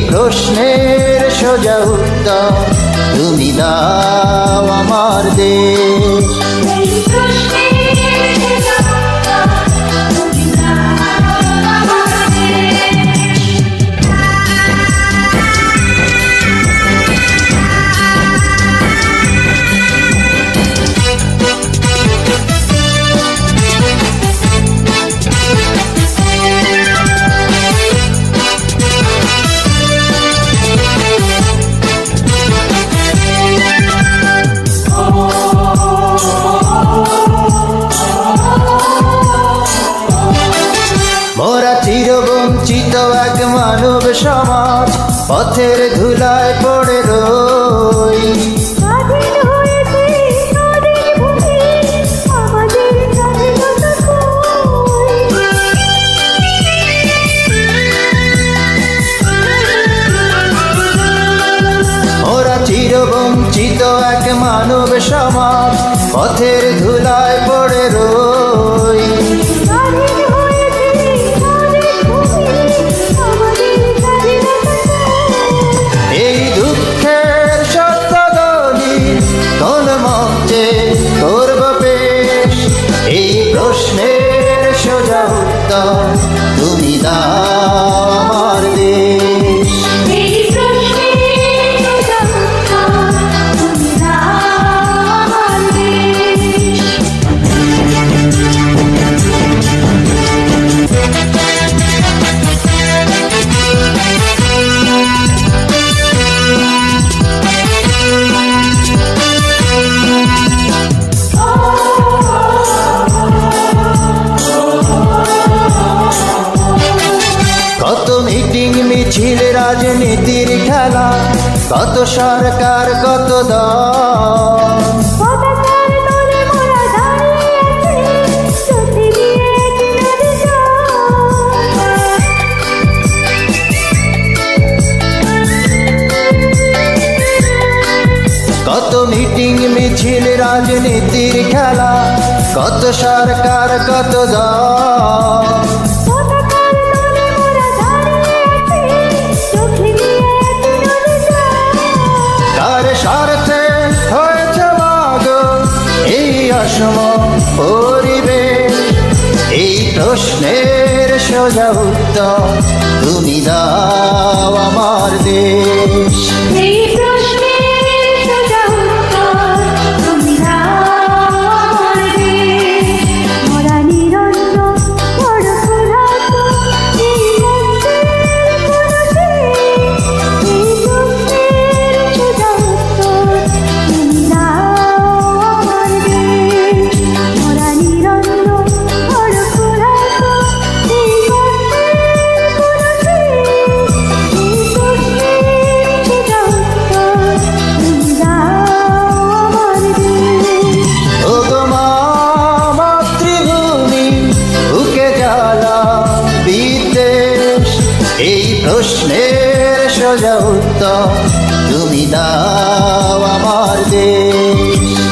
প্রশ্নের সোজা উত্তর তুমি দাও আমার দেশ। মোরা চিরবঞ্চিত এক মানব সমাজ, পথের ধুলায় পড়ে রই। মোরা চিরবঞ্চিত এক মানব সমাজ, পথের ধুলায় পড়ে রই। এই দুঃখের সত্য দলিল কোন মঞ্চে করব পেশ? এই প্রশ্নের সোজা উত্তর তুমি দাও আমার দেশ। কত মিটিং মিছিল রাজনীতির খেলা, কত সরকার কত দল। কত মিটিং মিছিল রাজনীতির খেলা, কত সরকার কত দল। কার স্বার্থে হয়েছে মাগো এই অসম পরিবেশ? এই প্রশ্নের সোজা উত্তর তুমি দাও আমার দেশ। এই প্রশ্নের সোজা উত্তর তুমি দাও আমার দেশ।